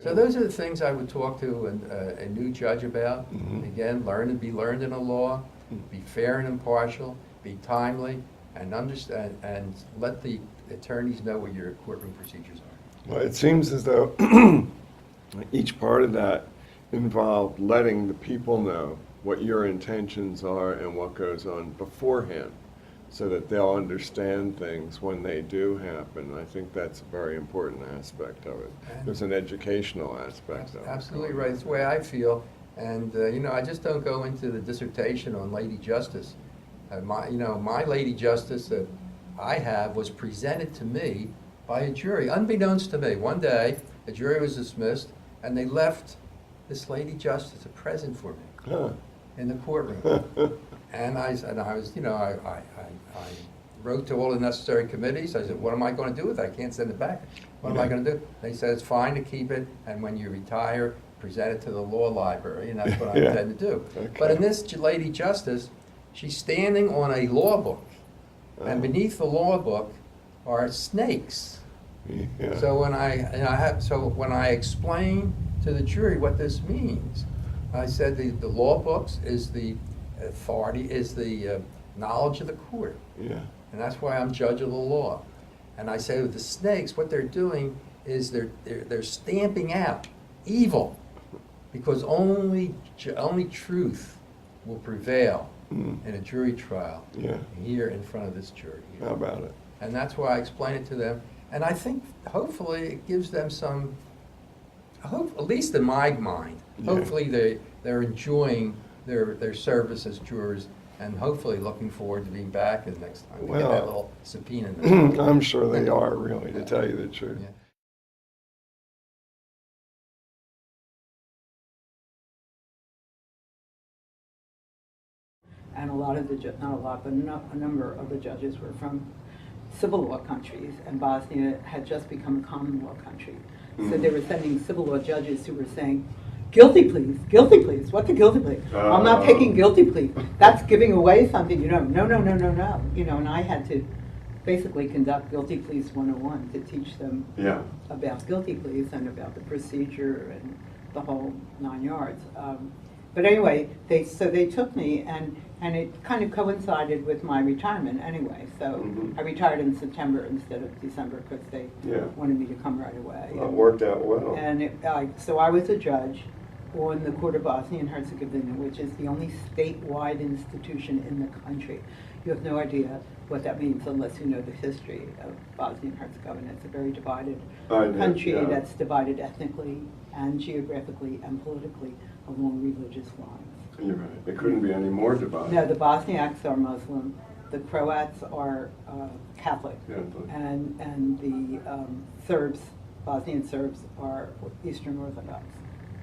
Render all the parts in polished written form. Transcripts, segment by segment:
So those are the things I would talk to a new judge about. Again, be learned in the law, be fair and impartial, be timely, and understand and let the attorneys know what your courtroom procedures are. Well, it seems as though each part of that involved letting the people know what your intentions are and what goes on beforehand, so that they'll understand things when they do happen. I think that's a very important aspect of it. There's an educational aspect of it. Absolutely right. It's the way I feel. And, I just don't go into the dissertation on Lady Justice. My Lady Justice that I have was presented to me by a jury, unbeknownst to me. One day, the jury was dismissed, and they left this Lady Justice a present for me in the courtroom. And I wrote to all the necessary committees. I said, what am I going to do with it? I can't send it back. What am I going to do? They said, it's fine to keep it, and when you retire, present it to the law library, and that's what I intend to do. Okay. But in this Lady Justice, she's standing on a law book, and beneath the law book are snakes. Yeah. So when I explain to the jury what this means, I said the law books is the authority, is the knowledge of the court. Yeah. And that's why I'm judge of the law. And I say with the snakes, what they're doing is they're stamping out evil, because only truth will prevail in a jury trial here in front of this jury. How about it? And that's why I explain it to them. And I think hopefully it gives them some hope, at least in my mind. Hopefully they're enjoying their service as jurors, and hopefully looking forward to being back the next time. We get that little subpoena. I'm sure they are, really, to tell you the truth. Yeah. And a lot of not a lot, but a number of the judges were from civil law countries, and Bosnia had just become a common law country. So they were sending civil law judges who were saying, guilty pleas, what's a guilty plea? I'm not taking guilty pleas. That's giving away something, no. And I had to basically conduct guilty pleas 101 to teach them about guilty pleas and about the procedure and the whole 9 yards. But anyway, they took me, and it kind of coincided with my retirement anyway. So I retired in September instead of December, because they wanted me to come right away. Well, it worked out well. And so I was a judge on the Court of Bosnia and Herzegovina, which is the only statewide institution in the country. You have no idea what that means unless you know the history of Bosnia and Herzegovina. It's a very divided country that's divided ethnically and geographically and politically along religious lines. You're right. It couldn't be any more divided. No, the Bosniaks are Muslim, the Croats are Catholic, and the Serbs, Bosnian Serbs, are Eastern Orthodox.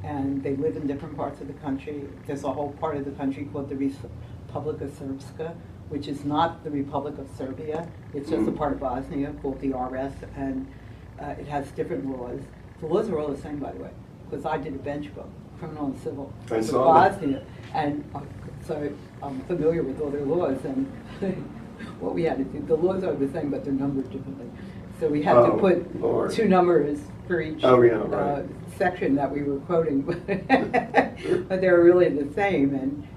And they live in different parts of the country. There's a whole part of the country called the Republika Srpska, which is not the Republic of Serbia. It's just a part of Bosnia called the RS, and it has different laws. The laws are all the same, by the way, because I did a bench book, criminal and civil, for Bosnia, and so I'm familiar with all their laws and what we had to do. The laws are the same, but they're numbered differently. So we had to put 2 numbers for each section that we were quoting, but they're really the same.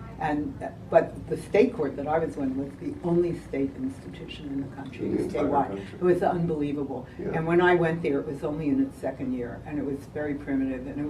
But the state court that I was in was the only state institution in the country, statewide. It was unbelievable. Yeah. And when I went there, it was only in its 2nd year, and it was very primitive, and it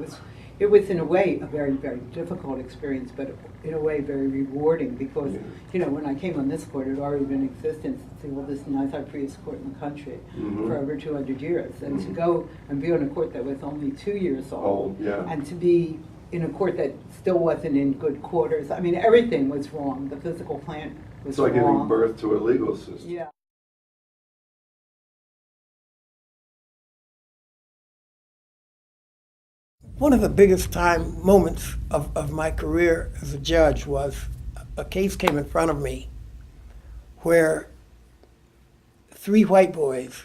was in a way a very, very difficult experience, but in a way very rewarding, because when I came on this court, it had already been in existence. It's the oldest anti-Prius court in the country for over 200 years, and to go and be on a court that was only 2 years old, and to be in a court that still wasn't in good quarters. I mean, everything was wrong. The physical plant was wrong. It's like giving birth to a legal system. Yeah. One of the biggest moments of my career as a judge was a case came in front of me where 3 white boys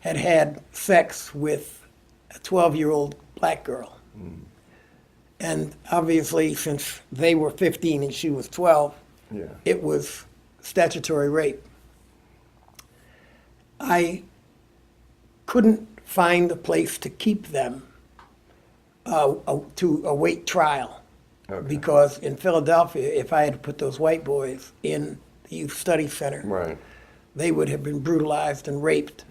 had sex with a 12-year-old black girl. And obviously, since they were 15 and she was 12, it was statutory rape. I couldn't find a place to keep them to await trial. Okay. Because in Philadelphia, if I had to put those white boys in the youth study center, Right. they would have been brutalized and raped.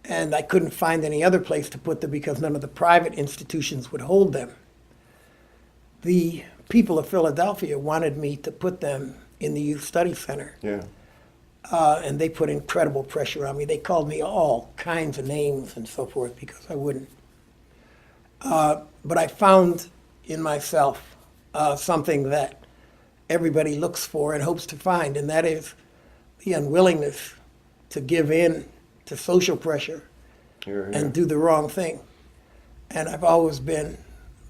And I couldn't find any other place to put them because none of the private institutions would hold them. The people of Philadelphia wanted me to put them in the youth study center. Yeah. And they put incredible pressure on me. They called me all kinds of names and so forth because I wouldn't. But I found in myself something that everybody looks for and hopes to find, and that is the unwillingness to give in to social pressure Here, here. and do the wrong thing. And I've always been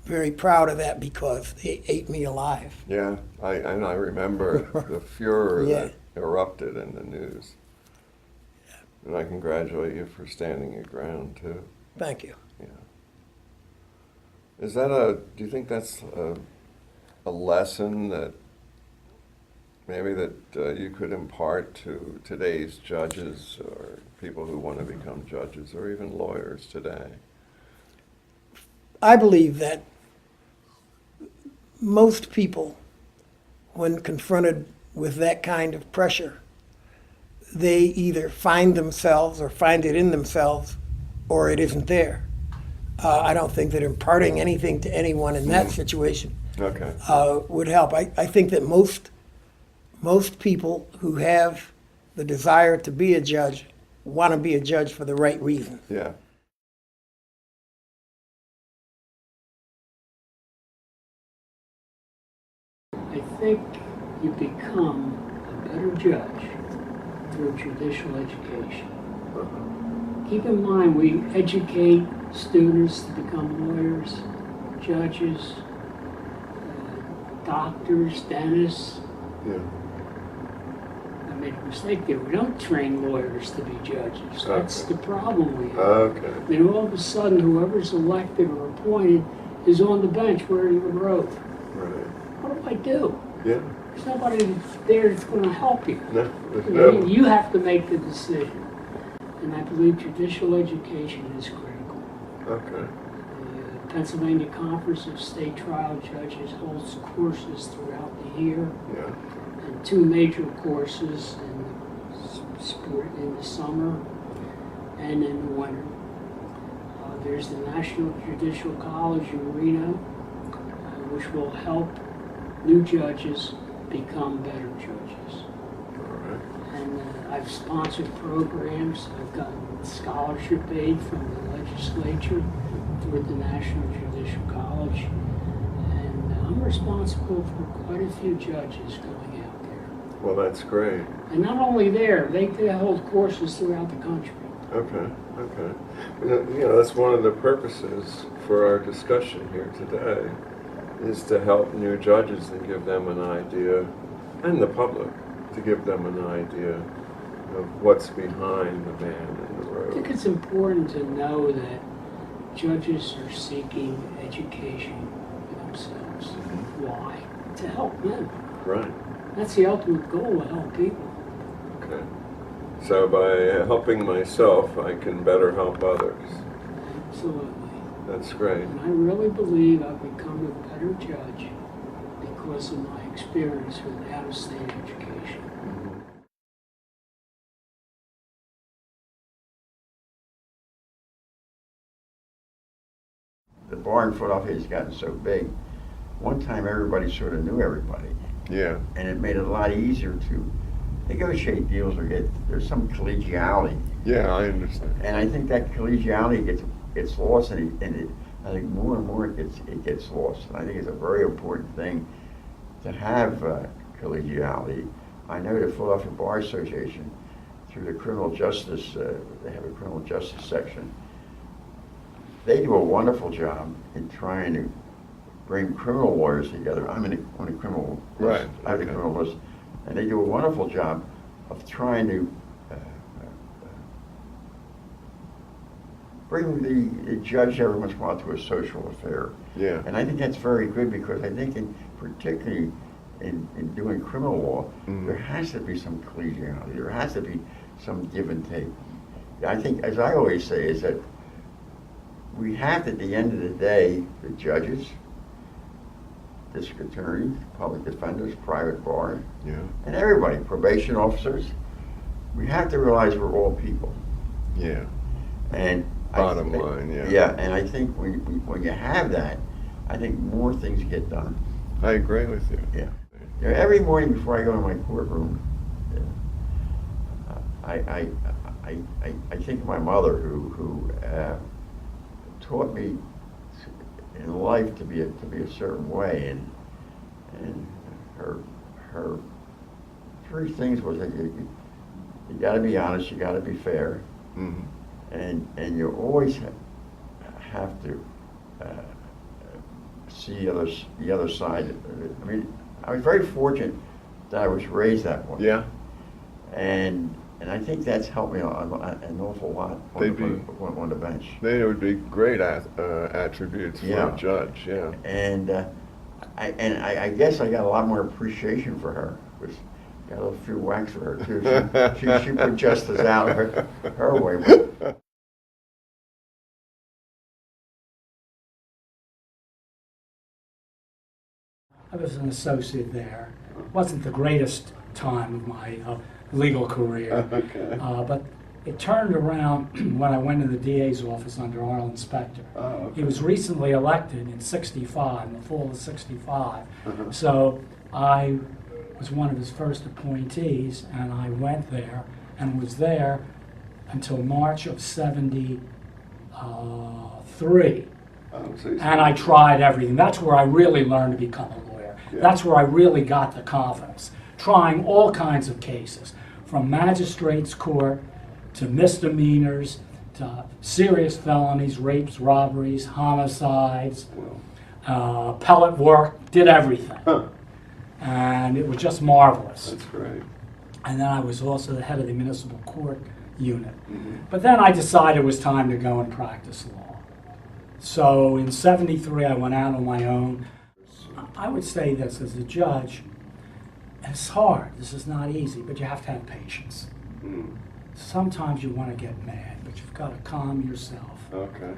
very proud of that because they ate me alive. Yeah, and I remember the furor Yeah. that erupted in the news. And I congratulate you for standing your ground, too. Thank you. Yeah. Do you think that's a lesson that maybe that you could impart to today's judges or people who want to become judges or even lawyers today? I believe that most people, when confronted with that kind of pressure, they either find themselves or find it in themselves or it isn't there. I don't think that imparting anything to anyone in that situation Okay. would help. I think that most people who have the desire to be a judge want to be a judge for the right reason. Yeah. I think you become a better judge through judicial education. Keep in mind, we educate students to become lawyers, judges, doctors, dentists. Yeah. I made a mistake there. We don't train lawyers to be judges. That's Okay. the problem we have. Okay. Then all of a sudden, whoever's elected or appointed is on the bench wearing a robe. Right. What do I do? Yeah. There's nobody there that's going to help you. No. You have to make the decision. And I believe judicial education is critical. Okay. The Pennsylvania Conference of State Trial Judges holds courses throughout the year, Yeah. and 2 major courses in the summer and in the winter. There's the National Judicial College in Reno, which will help new judges become better judges. All right. And I've sponsored programs. I've gotten scholarship aid from the legislature through the National Judicial College. And I'm responsible for quite a few judges going out there. Well, that's great. And not only there, they hold courses throughout the country. Okay, okay. That's one of the purposes for our discussion here today, is to help new judges and give them an idea, and the public, to give them an idea of what's behind the man in the I think road. it's important to know that judges are seeking education for themselves. Why? To help them. Right, That's the ultimate goal, to help people. okay. So by helping myself, I can better help others. Absolutely. That's great. And I really believe I've become a better judge because of my experience with out-of-state education. The bar in Philadelphia has gotten so big. One time everybody sort of knew everybody, Yeah, and it made it a lot easier to negotiate deals or there's some collegiality. yeah, I understand. And I think that collegiality gets lost, and I think more and more it gets lost. And I think it's a very important thing to have collegiality. I know the Philadelphia Bar Association, through the criminal justice, they have a criminal justice section. They do a wonderful job in trying to bring criminal lawyers together. I'm on a criminal list. Right, I have a okay. criminal list. And they do a wonderful job of trying to bring the judge every once in a while to a social affair. Yeah. And I think that's very good, because I think particularly in doing criminal law, Mhm. there has to be some collegiality. There has to be some give and take. I think, as I always say, is that we have, at the end of the day, the judges, district attorneys, public defenders, private bar, Yeah. and everybody, probation officers, we have to realize we're all people. Yeah. And Bottom line, yeah. Yeah, and I think when you have that, I think more things get done. I agree with you. Yeah. You know, every morning before I go to my courtroom, I think of my mother who taught me in life to be a certain way, and her three things was that you got to be honest, you got to be fair, Mm-hmm. and you always have to see the other side. I mean, I was very fortunate that I was raised that way. Yeah. And I think that's helped me an awful lot on the bench. They would be great attributes for Yeah. a judge. Yeah. And I guess I got a lot more appreciation for her. Got a few whacks for her too. She put justice out her way. I was an associate there. It wasn't the greatest time of my legal career, Okay. but it turned around when I went to the DA's office under Arlen Specter. Oh, okay. He was recently elected in '65, in the fall of '65. Uh-huh. So I was one of his first appointees, and I went there and was there until March of '73. Oh, so And I tried everything. That's where I really learned to become a lawyer. Yeah. That's where I really got the confidence. Trying all kinds of cases, from magistrate's court to misdemeanors to serious felonies, rapes, robberies, homicides, Well, appellate work, did everything. huh. And it was just marvelous. That's great. And then I was also the head of the municipal court unit. Mm-hmm. But then I decided it was time to go and practice law. So in '73, I went out on my own. I would say this as a judge, it's hard. This is not easy, but you have to have patience. Mm. Sometimes you want to get mad, but you've got to calm yourself. Okay.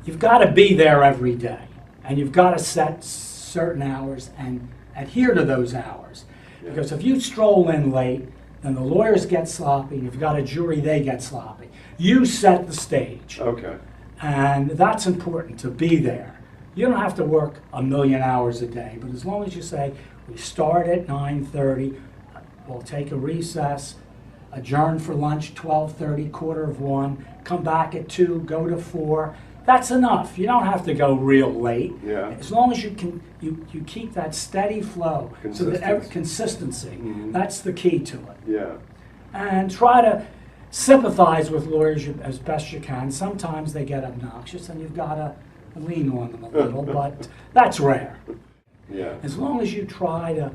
You've got to be there every day, and you've got to set certain hours and adhere to those hours. Yeah. Because if you stroll in late, then the lawyers get sloppy, and if you've got a jury, they get sloppy. You set the stage. Okay. And that's important, to be there. You don't have to work 1,000,000 hours a day, but as long as you say, we start at 9:30, we'll take a recess, adjourn for lunch 12:30, 1:45, come back at 2, go to 4, that's enough. You don't have to go real late. Yeah. As long as you keep that steady flow, so that consistency, Mhm. that's the key to it. Yeah. And try to sympathize with lawyers as best you can. Sometimes they get obnoxious and you've got to lean on them a little, but that's rare. Yeah. As long as you try to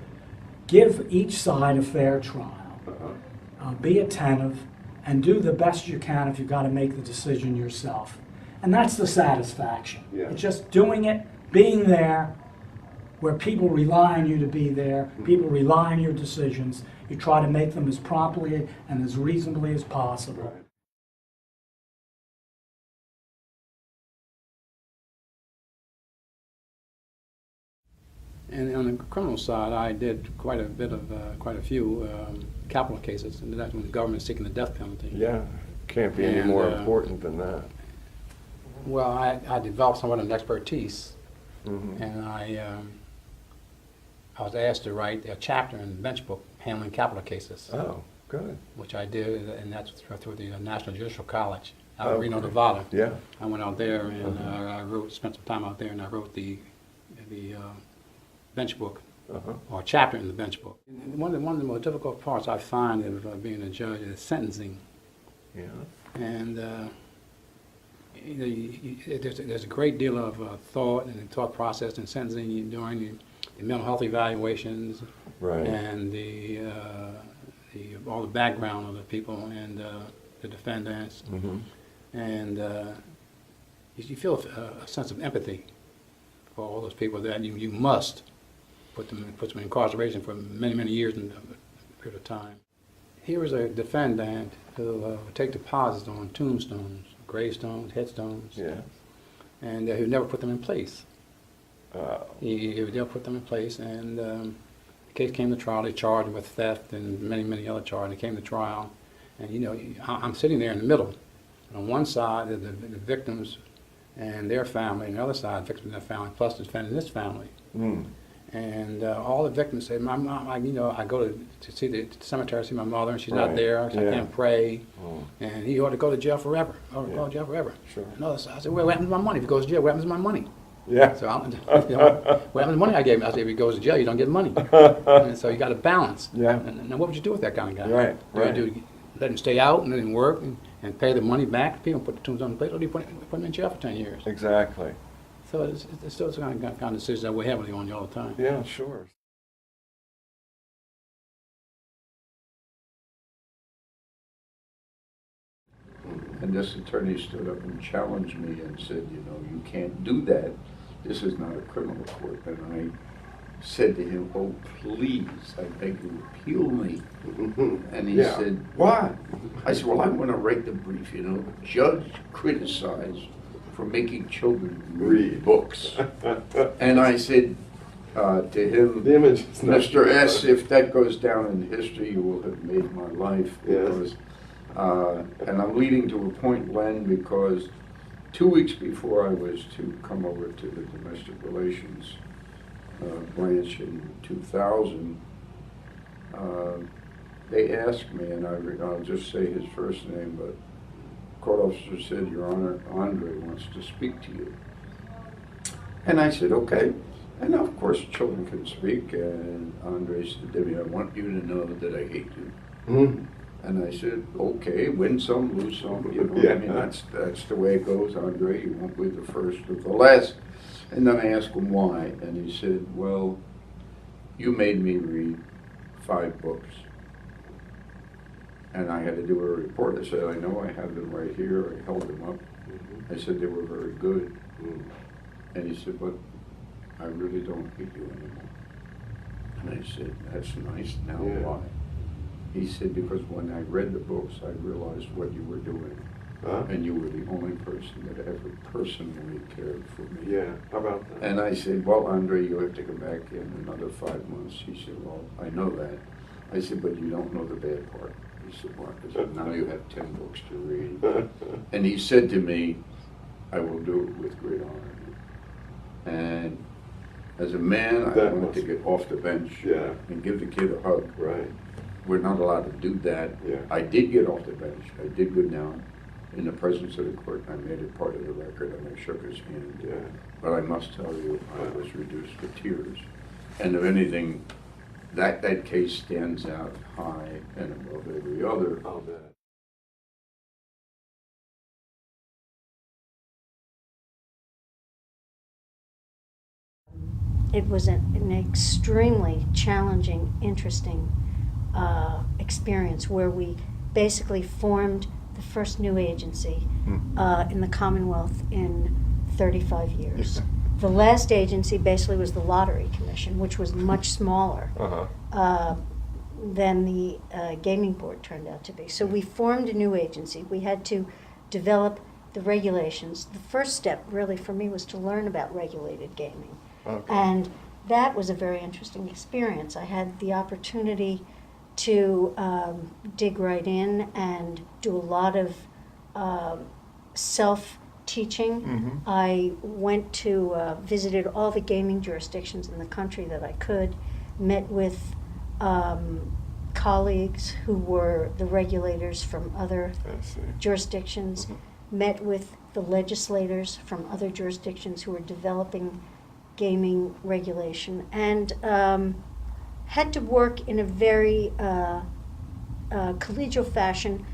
give each side a fair trial, Uh-huh. be attentive, and do the best you can if you've got to make the decision yourself. And that's the satisfaction. Yeah. It's just doing it, being there, where people rely on you to be there, people rely on your decisions. You try to make them as promptly and as reasonably as possible. Right. And on the criminal side, I did quite a few capital cases, and that's when the government is seeking the death penalty. Yeah. Can't be any And, more uh, important than that. Well, I developed somewhat of an expertise, Mm-hmm. and I was asked to write a chapter in the bench book handling capital cases, Oh, good. which I did, and that's through the National Judicial College out Oh, of Reno, okay. Nevada. Yeah. I went out there and Uh-huh. spent some time out there, and I wrote the bench book, Uh-huh. or a chapter in the bench book. And one of the most difficult parts I find of being a judge is sentencing. Yeah. And there's a great deal of thought and thought process in sentencing during the mental health evaluations Right. and all the background of the people and the defendants. Mm-hmm. And you feel a sense of empathy for all those people that you must put them in incarceration for many, many years in a period of time. Here is a defendant who would take deposits on tombstones, gravestones, headstones. Yeah. and he would never put them in place. Oh. He would never put them in place, and the case came to trial. They charged him with theft and many, many other charges. It came to trial, and you know, I'm sitting there in the middle. On one side, the victims and their family, and the other side, victims and their family, plus the defendant and his family. Mm. And all the victims say, "My mom, I go to see the cemetery, see my mother, and she's Right. not there. So Yeah. I can't pray, Oh. and he ought to go to jail forever. Go Yeah. to jail forever." Sure. Another side, I said, "Well, what happens to my money? If he goes to jail, what happens to my money?" Yeah. So what happens to the money I gave him? I said, "If he goes to jail, you don't get money." And so you got to balance. Yeah. And now, what would you do with that kind of guy? Right, Do right. you let him stay out and let him work and pay the money back? People put the tunes on the plate, or do you put him in jail for 10 years? Exactly. So it's still the kind of decisions that we're heavily on you all the time. Yeah, sure. And this attorney stood up and challenged me and said, you know, you can't do that. This is not a criminal court. And I said to him, oh, please, I beg you, appeal me. And he Yeah. said, why? I said, well, I want to write the brief, you know. Judge criticized for making children read books. And I said to him, The image is not Mr. S., if that goes down in history, you will have made my life. Yes. Because, and I'm leading to a point, Len, because 2 weeks before I was to come over to the domestic relations branch in 2000, they asked me, and I'll just say his first name, but court officer said, Your Honor, Andre wants to speak to you. And I said, okay. And of course, children can speak, and Andre said, Debbie, I want you to know that I hate you. Mm. And I said, okay, win some, lose some, you know, Yeah. I mean, that's the way it goes, Andre, you won't be the first or the last. And then I asked him why, and he said, well, you made me read 5 books. And I had to do a report. I said, I know, I have them right here, I held them up. I said, they were very good. Mm. And he said, but I really don't hate you anymore. And I said, that's nice, now Yeah. why? He said, because when I read the books, I realized what you were doing. Huh? And you were the only person that ever personally cared for me. Yeah, how about that? And I said, well, Andre, you have to come back in another 5 months. He said, well, I know that. I said, but you don't know the bad part. He said, what? I said, now you have 10 books to read. And he said to me, I will do it with great honor. And as a man, I That wanted must- to get off the bench Yeah. and give the kid a hug. Right. We're not allowed to do that. Yeah. I did get off the bench. I did go down in the presence of the court. I made it part of the record, and I shook his hand. Yeah. But I must tell you, I was reduced to tears. And if anything, that case stands out high and above every other. I'll bet. It was an extremely challenging, interesting experience where we basically formed the first new agency in the Commonwealth in 35 years. The last agency basically was the Lottery Commission, which was much smaller than the gaming board turned out to be. So we formed a new agency. We had to develop the regulations. The first step really for me was to learn about regulated gaming. Okay. And that was a very interesting experience. I had the opportunity to dig right in and do a lot of self-teaching. Mm-hmm. I went to, visited all the gaming jurisdictions in the country that I could, met with colleagues who were the regulators from other I see. jurisdictions, met with the legislators from other jurisdictions who were developing gaming regulation, and had to work in a very collegial fashion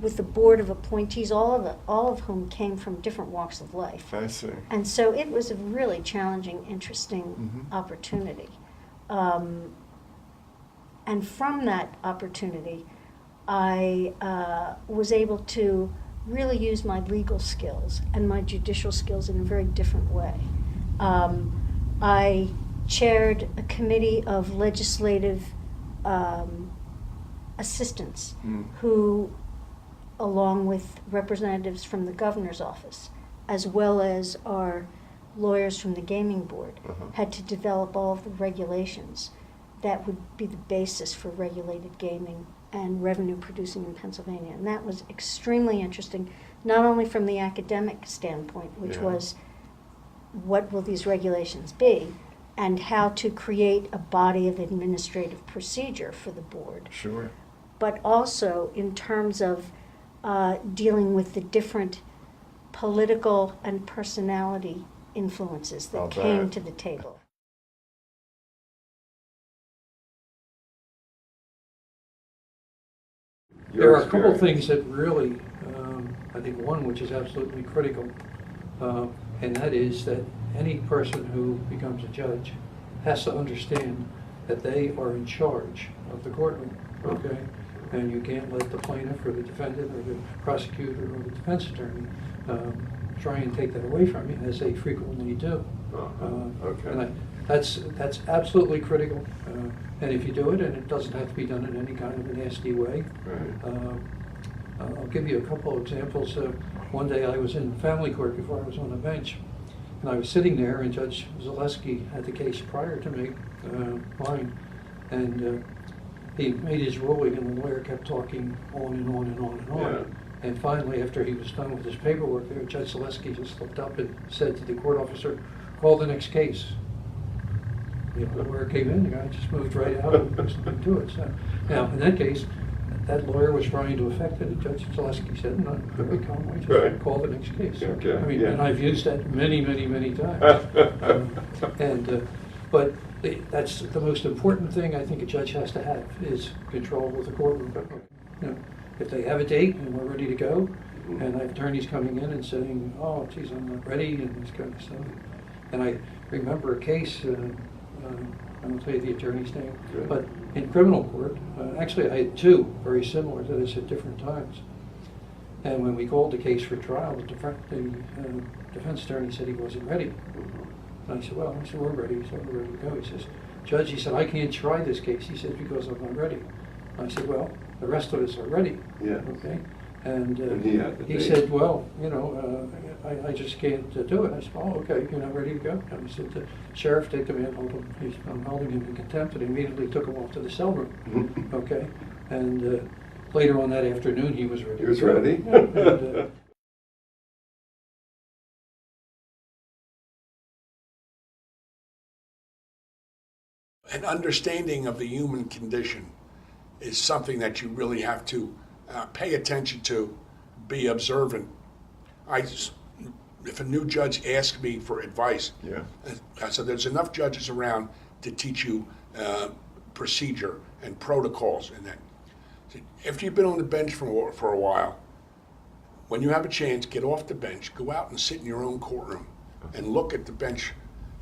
with the board of appointees, all of whom came from different walks of life. I see. And so it was a really challenging, interesting opportunity. And from that opportunity, I was able to really use my legal skills and my judicial skills in a very different way. I chaired a committee of legislative assistants who, along with representatives from the governor's office, as well as our lawyers from the gaming board, had to develop all of the regulations that would be the basis for regulated gaming and revenue producing in Pennsylvania. And that was extremely interesting, not only from the academic standpoint, which was what will these regulations be, and how to create a body of administrative procedure for the board, Sure. but also in terms of dealing with the different political and personality influences that I'll came bet. to the table. There are a couple of things that really, I think one which is absolutely critical, and that is that any person who becomes a judge has to understand that they are in charge of the courtroom, okay? And you can't let the plaintiff or the defendant or the prosecutor or the defense attorney try and take that away from you, as they frequently do. Okay. And that's absolutely critical. And if you do it, and it doesn't have to be done in any kind of a nasty way. Right. I'll give you a couple of examples. One day I was in family court before I was on the bench, and I was sitting there, and Judge Zaleski had the case prior to me, mine, and he made his ruling, and the lawyer kept talking on and on and on and on. Yeah. And finally, after he was done with his paperwork there, Judge Zaleski just looked up and said to the court officer, "Call the next case." You know, the lawyer came in, the guy just moved right out and there was nothing to it. So, now, in that case, that lawyer was trying to affect it, and Judge Zaleski said, "No, very calmly, just Right. call the next case." Okay, I mean, yeah. and I've used that many times. But that's the most important thing I think a judge has to have, is control of the courtroom. You know, if they have a date and we're ready to go, and I have attorneys coming in and saying, "Oh, geez, I'm not ready," and this kind of stuff. And I remember a case, I won't tell you the attorney's name, Good. but in criminal court, actually I had two very similar to this at different times. And when we called the case for trial, the defense attorney said he wasn't ready. And I said, "Well," I said, "we're ready." He said, "We're ready to go." He says, "Judge," he said, "I can't try this case." He said, "Because I'm not ready." I said, "Well, the rest of us are ready." Yeah. Okay? And And he had the he date. said, "Well, you know, I just can't do it." I said, "Oh, okay, you're not ready to go?" And he said, "The sheriff, take the man, hold him. I'm holding him in contempt," and immediately took him off to the cell room. Okay? And later on that afternoon, he was ready. He was to go. ready? Yeah, and, an understanding of the human condition is something that you really have to pay attention to, be observant. If a new judge asks me for advice, Yeah. I said there's enough judges around to teach you procedure and protocols and that. After you've been on the bench for a while, when you have a chance, get off the bench, go out and sit in your own courtroom and look at the bench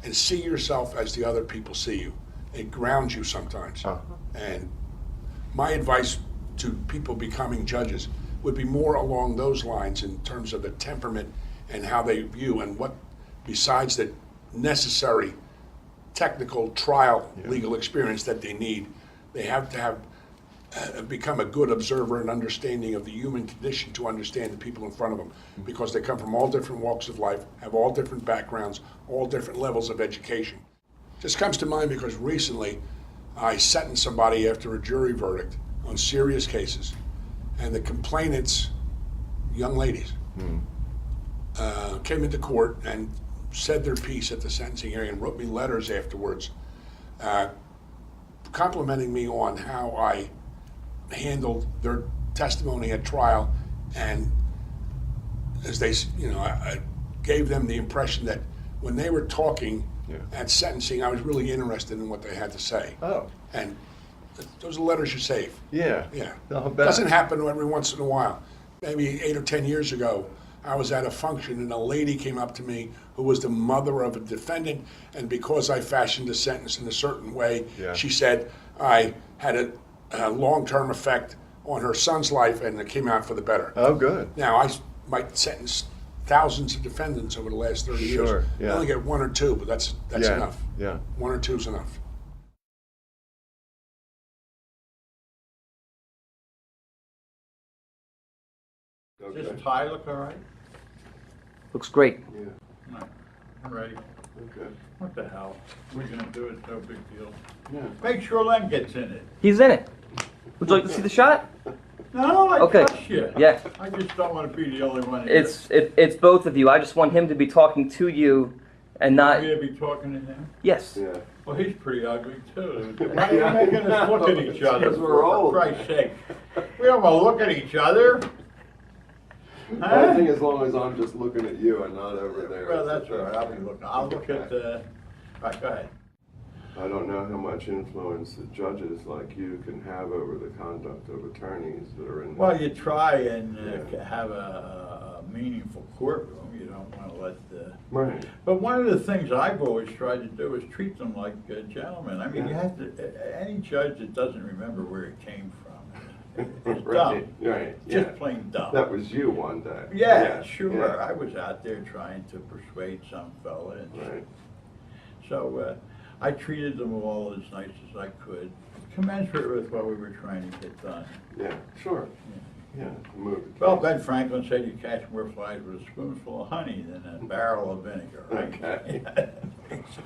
and see yourself as the other people see you. It grounds you sometimes. And my advice to people becoming judges would be more along those lines in terms of the temperament and how they view, and what, besides the necessary technical trial legal experience that they need, they have to have become a good observer and understanding of the human condition to understand the people in front of them, because they come from all different walks of life, have all different backgrounds, all different levels of education. Just comes to mind because recently I sentenced somebody after a jury verdict on serious cases, and the complainants, young ladies, came into court and said their piece at the sentencing hearing and wrote me letters afterwards, complimenting me on how I handled their testimony at trial, and as they, I gave them the impression that when they were talking at sentencing, I was really interested in what they had to say. Oh. And those are letters you save. Yeah. Yeah. I'll bet. Doesn't happen every once in a while. Maybe 8 or 10 years ago, I was at a function and a lady came up to me who was the mother of a defendant, and because I fashioned a sentence in a certain way, she said I had a long-term effect on her son's life and it came out for the better. Oh, good. Now, I might sentence thousands of defendants over the last 30 years. Sure, I yeah. only get 1 or 2, but that's Yeah, enough. yeah. 1 or 2 is enough. Does this tie look all right? Looks great. Yeah, I'm ready. okay. What the hell? We're gonna do it, no big deal. Yeah. Make sure Len gets in it. He's in it. Would you like to see the shot? No, I Okay. trust you. Yeah. I just don't want to be the only one here. It's both of you. I just want him to be talking to you and not. You gonna be talking to him? Yes. Yeah. Well, he's pretty ugly too. Why are you making us look at each other? Because we're old. For Christ's sake. We don't want to look at each other. I think as long as I'm just looking at you and not over there. Well, it's that's all right. I'll be looking. I'll look at right, go ahead. I don't know how much influence the judges like you can have over the conduct of attorneys that are in. Well, you try and Yeah. have a meaningful courtroom. You don't want to let the. Right. But one of the things I've always tried to do is treat them like gentlemen. I mean, you Yeah. have to. Any judge that doesn't remember where it came from is Right, dumb. right, Just yeah. plain dumb. That was you one day. Yeah, sure. yeah. I was out there trying to persuade some fella, and Right. so I treated them all as nice as I could, commensurate with what we were trying to get done. Yeah, sure. Yeah, move it. Well, Ben Franklin said you catch more flies with a spoonful of honey than a barrel of vinegar, right? Okay.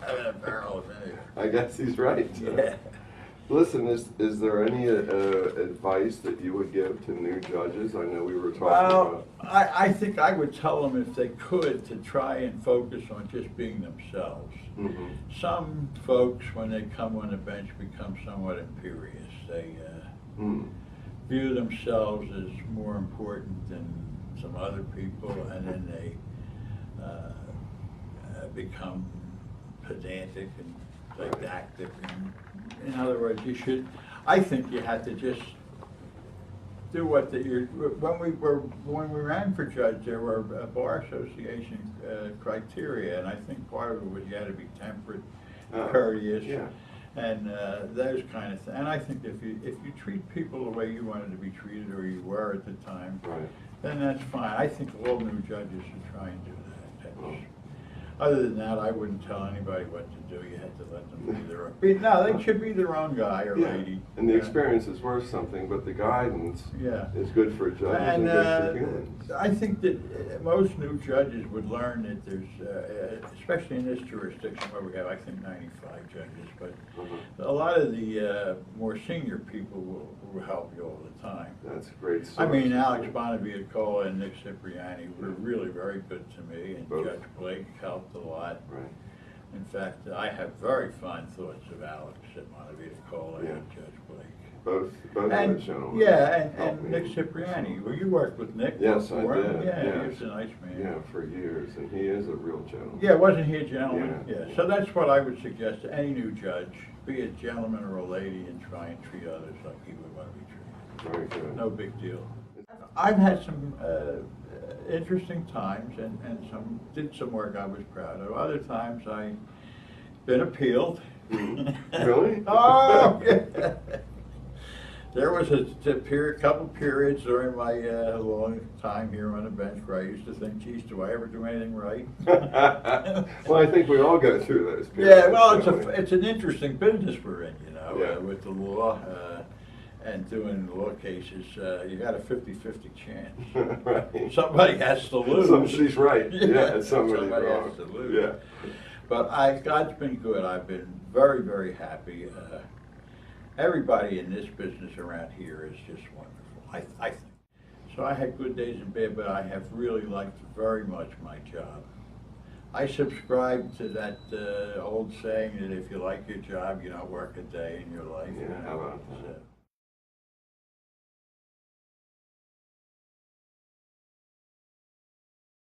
A barrel of vinegar. I guess he's right. Yeah. Listen, is there any advice that you would give to new judges? I know we were talking Well, about. I think I would tell them if they could to try and focus on just being themselves. Mhm. Some folks, when they come on the bench, become somewhat imperious. They Mm. view themselves as more important than some other people, and then they become pedantic and didactic. And in other words, I think you have to just do what when we ran for judge, there were Bar Association criteria, and I think part of it was you had to be temperate, courteous, yeah. and those kind of things. And I think if you treat people the way you wanted to be treated, or you were at the time, Right. then that's fine. I think all new judges should try and do that. Oh. Other than that, I wouldn't tell anybody what to do. You had to let them be their own. No, they should be their own guy or Yeah. lady. And the experience is worth something, but the guidance Yeah. is good for judges and good for humans. I think that most new judges would learn that there's, especially in this jurisdiction where we have, I think, 95 judges, but a lot of the more senior people will help you all the time. That's a great. I mean, source. Alex Bonaviacola and Nick Cipriani were really very good to me, and Both. Judge Blake helped a lot. Right. In fact, I have very fond thoughts of Alex Bonaviacola Yeah. and Judge Blake. Both of And, those gentlemen. yeah, helped and me. Nick Cipriani. Well, you worked with Nick Yes, I before. did. Yeah, yes. he was a nice man. Yeah, for years, and he is a real gentleman. Yeah, wasn't he a gentleman? Yeah. Yeah. So that's what I would suggest to any new judge: be a gentleman or a lady, and try and treat others like he would want to be treated. Very good. No big deal. I've had some interesting times, and did some work I was proud of. Other times I've been appealed. Really? Oh, yeah. There was a couple periods during my long time here on the bench where I used to think, geez, do I ever do anything right? Well, I think we all go through those periods. Yeah, well, don't we? it's an interesting business we're in, Yeah. with the law and doing law cases. You got a 50-50 chance. Right. Somebody has to lose. She's right. Yeah, somebody's Somebody wrong. has to lose. Yeah. But God's been good. I've been very, very happy. Everybody in this business around here is just wonderful, I think. So I had good days and bad, but I have really liked very much my job. I subscribe to that old saying that if you like your job, you don't work a day in your life. Yeah, how about that? So,